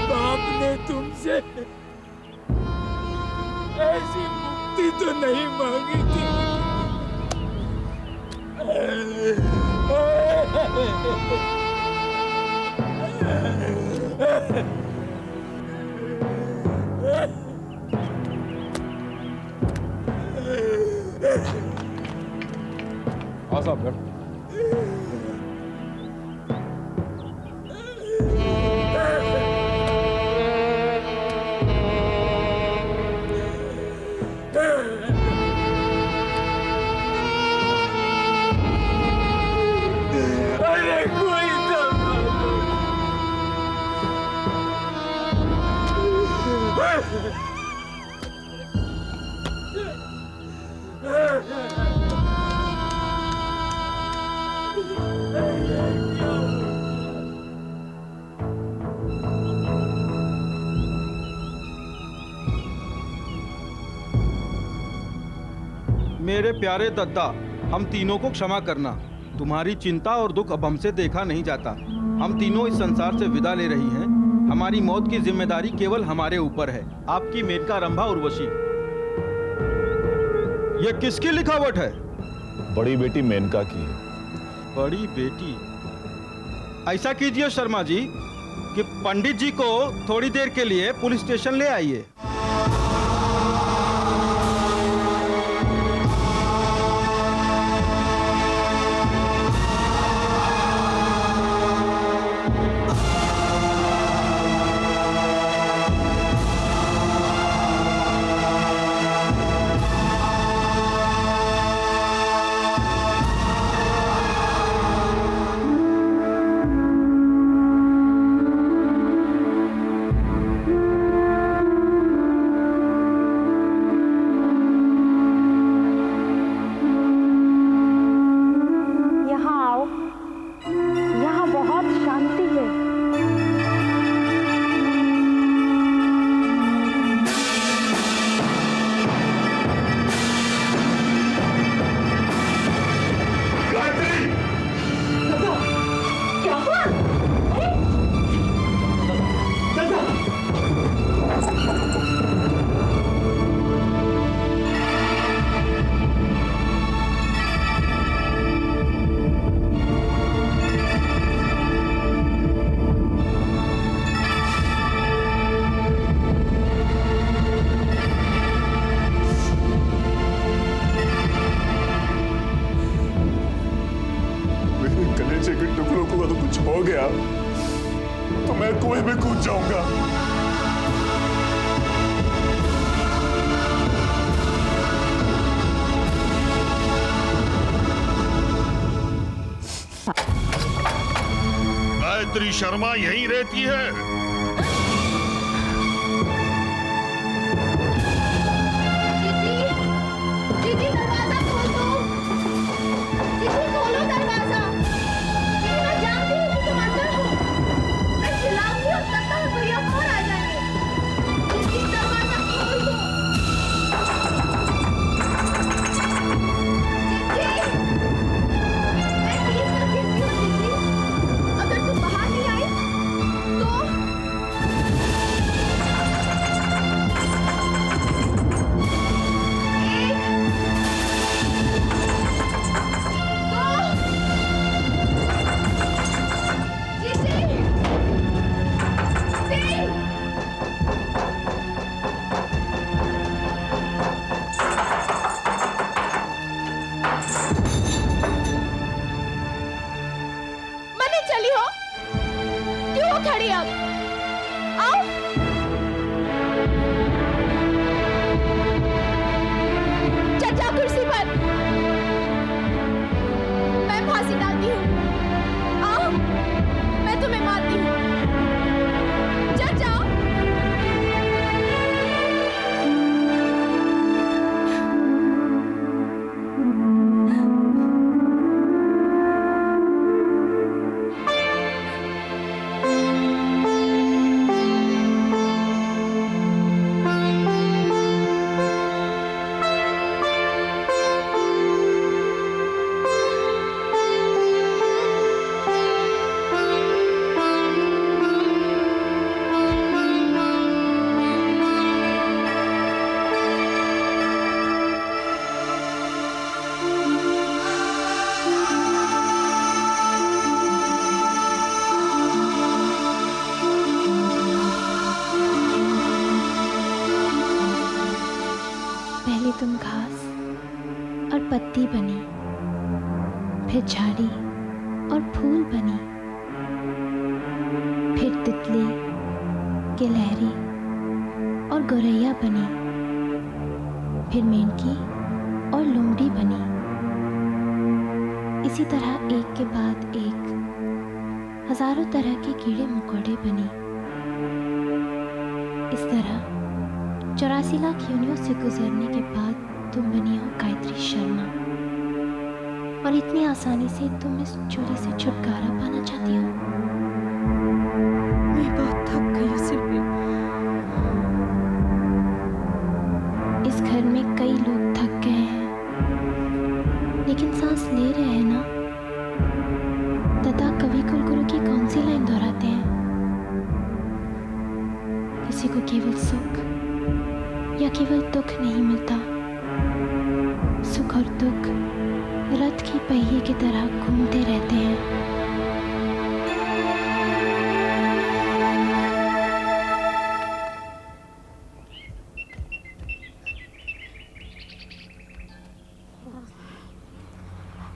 बाप ने तुमसे ऐसी मुक्ति तो नहीं मांगी थी। हाँ साहब बैठ। अरे कोई मेरे प्यारे दद्दा, हम तीनों को क्षमा करना। तुम्हारी चिंता और दुख अब हमसे देखा नहीं जाता। हम तीनों इस संसार से विदा ले रही हैं। हमारी मौत की जिम्मेदारी केवल हमारे ऊपर है। आपकी मेनका रंभा उर्वशी। ये किसकी लिखावट है? बड़ी बेटी मेनका की है। बड़ी बेटी? ऐसा कीजिए शर्मा जी कि पंडित जी को थोड़ी देर के लिए पुलिस स्टेशन ले आइए। हो गया तो मैं कुएं में कूद जाऊंगा। गायत्री शर्मा यहीं रहती है। पत्ती बनी, फिर झाड़ी और फूल बनी, फिर तितली, गिलहरी और गौरैया बनी, फिर मेंढकी और लोमड़ी बनी। इसी तरह एक के बाद एक हजारों तरह के कीड़े मकोड़े बने। इस तरह 84 लाख योनियों से गुजरने के बाद तुम बनी हो गायत्री शर्मा, और इतनी आसानी से तुम इस चोरी से छुटकारा पाना चाहती हो। मैं बहुत थक गई हूँ सिल्वी। इस घर में कई लोग थक गए हैं, लेकिन सांस ले रहे हैं ना। दत्ता कवि कुलगुरु की कौन सी लाइन दोहराते हैं? किसी को केवल सुख या केवल दुख नहीं मिलता। सुख और दुख रथ की पहिए की तरह घूमते रहते हैं।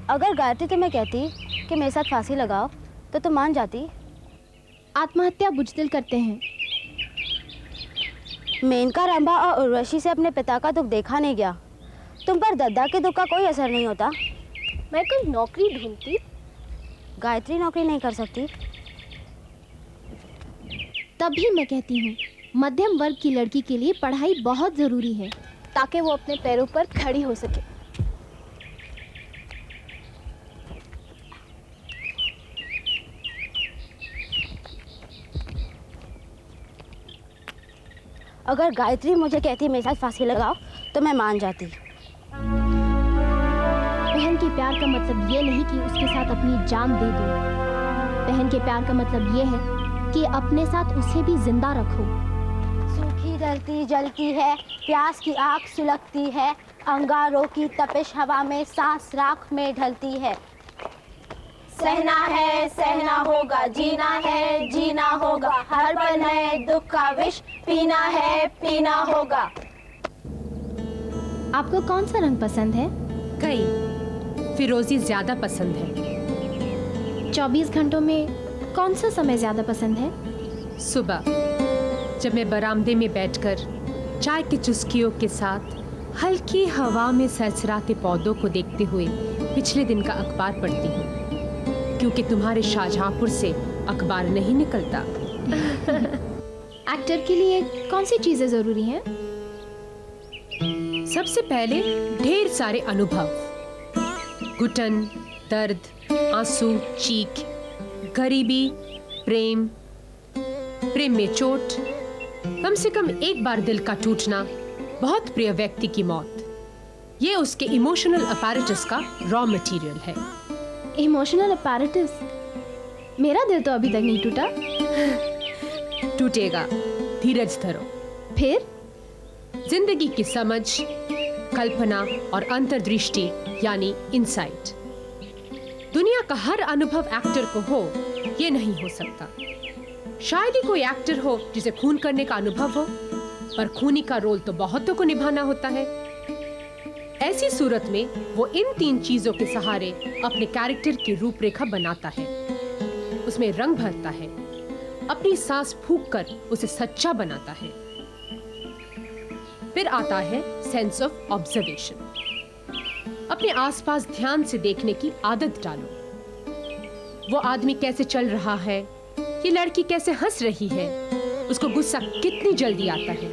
अगर गायत्री तुम्हें कहती कि मेरे साथ फांसी लगाओ तो तुम मान जाती? आत्महत्या बुजदिल करते हैं। मेनका, रंभा और उर्वशी से अपने पिता का दुख देखा नहीं गया। तुम पर दद्दा के दुख का कोई असर नहीं होता। मैं कोई नौकरी ढूंढती। गायत्री नौकरी नहीं कर सकती। तभी मैं कहती हूँ मध्यम वर्ग की लड़की के लिए पढ़ाई बहुत ज़रूरी है, ताकि वो अपने पैरों पर खड़ी हो सके। अगर गायत्री मुझे कहती मेरे साथ फांसी लगाओ तो मैं मान जाती। बहन के प्यार का मतलब ये नहीं कि उसके साथ अपनी जान दे दो। बहन के प्यार का मतलब ये है कि अपने साथ उसे भी जिंदा रखो। सूखी धरती जलती है, प्यास की आग सुलगती है, अंगारों की तपिश हवा में, सांस राख में ढलती है। सहना है, सहना होगा, जीना है, जीना होगा, हर पल है दुख का विष, पीना है, पीना होगा। आपको कौन सा रंग पसंद है? कई, फिरोजी ज्यादा पसंद है। 24 घंटों में कौन सा समय ज्यादा पसंद है? सुबह, जब मैं बरामदे में बैठकर चाय की चुस्कियों के साथ हल्की हवा में सरसराते पौधों को देखते हुए पिछले दिन का अखबार पढ़ती हूँ, क्योंकि तुम्हारे शाहजहांपुर से अखबार नहीं निकलता। एक्टर के लिए कौन सी चीजें जरूरी हैं? सबसे पहले ढेर सारे अनुभव, घुटन, दर्द, आंसू, चीख, गरीबी, प्रेम, प्रेम में चोट, कम से कम एक बार दिल का टूटना, बहुत प्रिय व्यक्ति की मौत। ये उसके इमोशनल अपैरेटस का रॉ मटेरियल है। Emotional apparatus? मेरा दिल तो अभी तक नहीं टूटा। टूटेगा, धीरज धरो। फिर जिंदगी की समझ, कल्पना और अंतर्दृष्टि यानी इनसाइट। दुनिया का हर अनुभव एक्टर को हो ये नहीं हो सकता। शायद ही कोई एक्टर हो जिसे खून करने का अनुभव हो, पर खूनी का रोल तो बहुतों को निभाना होता है। ऐसी सूरत में वो इन 3 चीजों के सहारे अपने कैरेक्टर की रूपरेखा बनाता है, उसमें रंग भरता है, अपनी सांस फूंक कर उसे सच्चा बनाता है। फिर आता है सेंस ऑफ ऑब्जर्वेशन। अपने आसपास ध्यान से देखने की आदत डालो। वो आदमी कैसे चल रहा है, ये लड़की कैसे हंस रही है, उसको गुस्सा कितनी जल्दी आता है।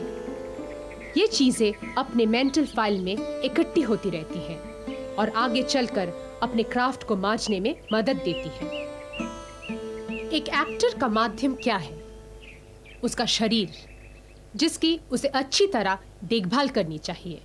ये चीजें अपने मेंटल फाइल में इकट्ठी होती रहती हैं और आगे चलकर अपने क्राफ्ट को मांझने में मदद देती है। एक एक्टर का माध्यम क्या है? उसका शरीर, जिसकी उसे अच्छी तरह देखभाल करनी चाहिए।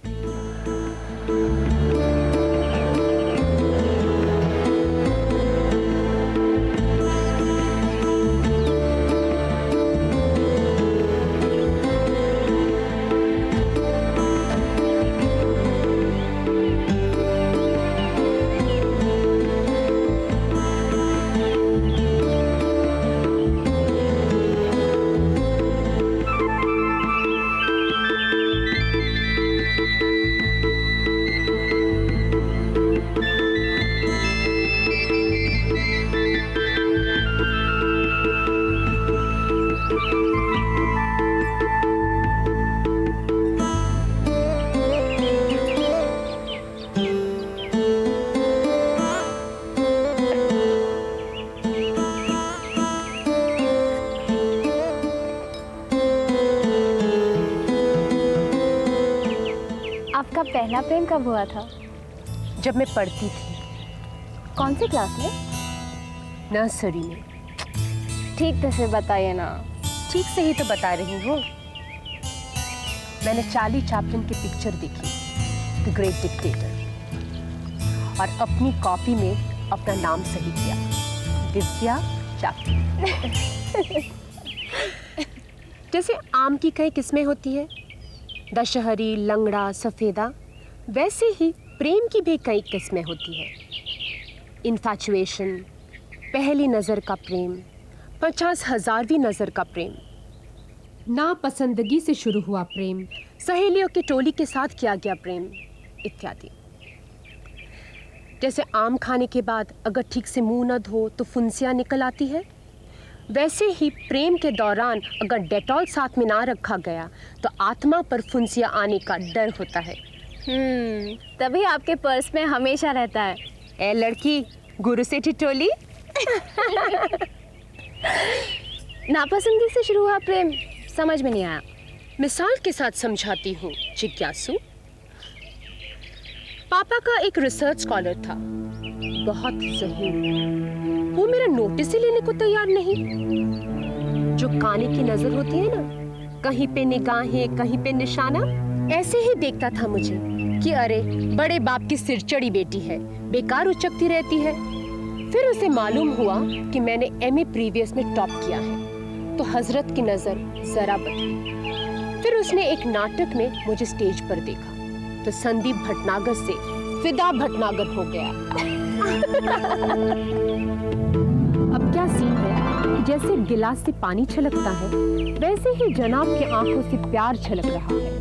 पहला प्रेम कब हुआ था? जब मैं पढ़ती थी, कौन सी क्लास में? नर्सरी में। ठीक तो फिर बताइए ना। ठीक से ही तो बता रही हूँ। मैंने चार्ली चैपलिन की पिक्चर देखी, द ग्रेट डिक्टेटर, और अपनी कॉपी में अपना नाम सही किया, दिव्या चैपलिन। जैसे आम की कई किस्में होती हैं, दशहरी, लंगड़ा, सफेदा, वैसे ही प्रेम की भी कई किस्में होती हैं। इन्फैचुएशन, पहली नज़र का प्रेम, 50,000वीं नज़र का प्रेम, नापसंदगी से शुरू हुआ प्रेम, सहेलियों की टोली के साथ किया गया प्रेम, इत्यादि। जैसे आम खाने के बाद अगर ठीक से मुंह न धो तो फुंसियाँ निकल आती है, वैसे ही प्रेम के दौरान अगर डेटॉल साथ में ना रखा गया तो आत्मा पर फुंसियाँ आने का डर होता है। तभी आपके पर्स में हमेशा रहता है। ए लड़की, गुरु से ठिठोली। नापसंदी से शुरू हुआ प्रेम समझ में नहीं आया। मिसाल के साथ समझाती हूँ जिज्ञासु। पापा का एक रिसर्च स्कॉलर था, बहुत ज़हीन। वो मेरा नोटिस ही लेने को तैयार नहीं। जो काने की नजर होती है ना, कहीं पे निगाहें कहीं पे निशाना, ऐसे ही देखता था मुझे कि अरे बड़े बाप की सिरचड़ी बेटी है, बेकार उचकती रहती है। फिर उसे मालूम हुआ कि मैंने एमए प्रीवियस में टॉप किया है, तो हजरत की नजर जरा बदली। फिर उसने एक नाटक में मुझे स्टेज पर देखा तो संदीप भटनागर से फिदा भटनागर हो गया। अब क्या सीन है, जैसे गिलास से पानी छलकता है, वैसे ही जनाब की आंखों से प्यार छलक रहा है।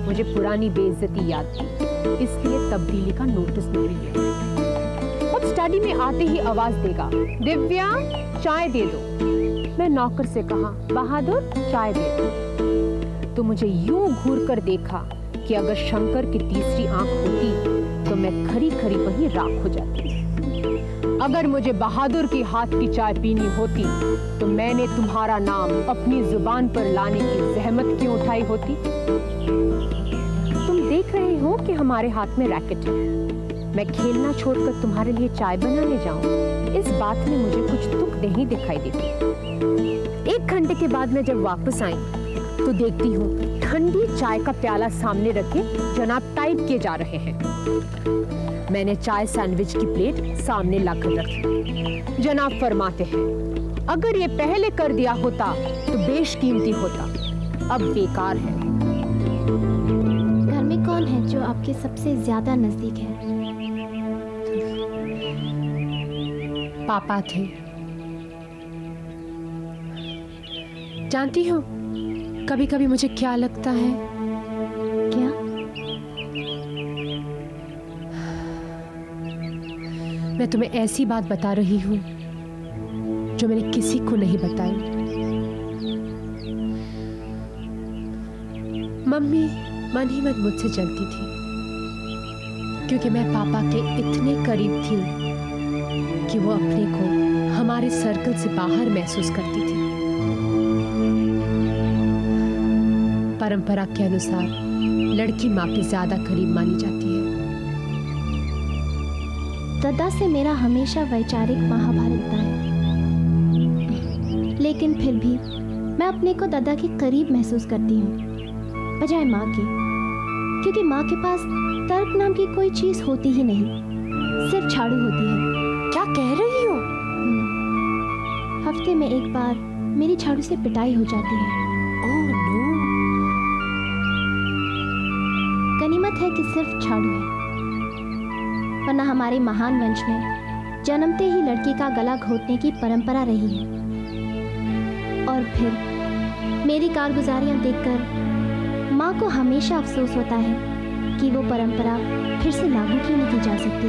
मुझे पुरानी बेइज्जती याद थी, इसलिए तब्दीली का नोटिस नहीं लिया। अब स्टडी में आते ही आवाज देगा, दिव्या चाय दे दो। मैं नौकर से कहा, बहादुर चाय दे दो। तो मुझे यूं घूर कर देखा कि अगर शंकर की तीसरी आंख होती तो मैं खरी खरी वहीं राख हो जाती। अगर मुझे बहादुर की हाथ की चाय पीनी होती तो मैंने तुम्हारा नाम अपनी जुबान पर लाने की जहमत क्यों उठाई होती। तुम देख रहे हो कि हमारे हाथ में रैकेट है। मैं खेलना छोड़कर तुम्हारे लिए चाय बनाने जाऊं, इस बात में मुझे कुछ तुक नहीं दिखाई देती। 1 घंटे के बाद मैं जब वापस आई तो देखती हूँ ठंडी चाय का प्याला सामने रखे जनाब टाइप किए जा रहे हैं। मैंने चाय सैंडविच की प्लेट सामने लाकर रखी। जनाब फरमाते हैं, अगर ये पहले कर दिया होता तो बेशकीमती होता, अब बेकार है। घर में कौन है जो आपके सबसे ज्यादा नजदीक है? पापा थे। जानती हो कभी कभी मुझे क्या लगता है? क्या? मैं तुम्हें ऐसी बात बता रही हूँ जो मैंने किसी को नहीं बताई। मम्मी मन ही मन मुझसे जलती थी, क्योंकि मैं पापा के इतने करीब थी कि वो अपने को हमारे सर्कल से बाहर महसूस करती थी। परंपरा के अनुसार लड़की माँ के ज्यादा करीब मानी जाती है। दादा से मेरा हमेशा वैचारिक महाभारत था है, लेकिन फिर भी मैं अपने को दादा के करीब महसूस करती हूँ बजाय माँ के, क्योंकि माँ के पास तर्क नाम की कोई चीज होती ही नहीं, सिर्फ झाड़ू होती है। क्या कह रही हो? हफ्ते में एक बार मेरी झाड़ू से पिटाई हो जाती है। Oh no. गनीमत है कि सिर्फ झाड़ू है, वरना हमारे महान वंश में जन्मते ही लड़की का गला घोटने की परंपरा रही है। और फिर मेरी कारगुजारियां देखकर माँ को हमेशा अफसोस होता है कि वो परंपरा फिर से लागू क्यों नहीं की जा सकती।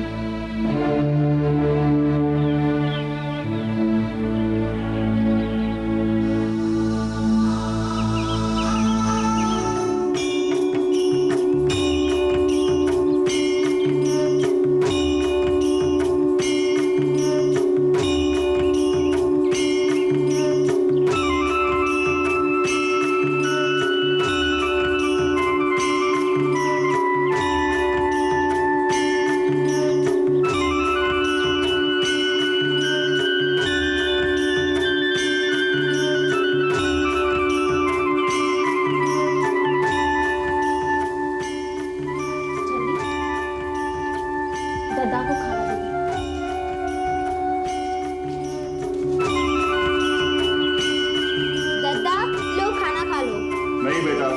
दद्दा को खाना दे दद्दा लो खाना खा लो। नहीं बेटा,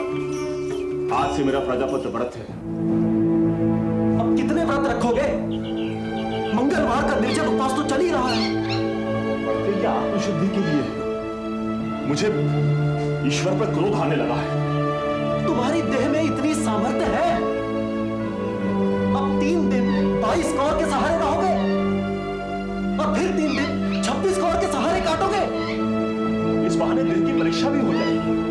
आज से मेरा प्रजापति व्रत है। अब कितने व्रत रखोगे? मंगलवार का निर्जल उपवास तो चल ही रहा है। व्रत की आत्मशुद्धि के लिए है। मुझे ईश्वर पर क्रोध आने लगा है। तुम्हारी देह में इतनी सामर्थ्य है? अब 3 दिन 22 कौर के सहारे रहोगे और फिर 3 दिन 26 कौर के सहारे काटोगे। इस बहाने दिल की परीक्षा भी हो जाएगी।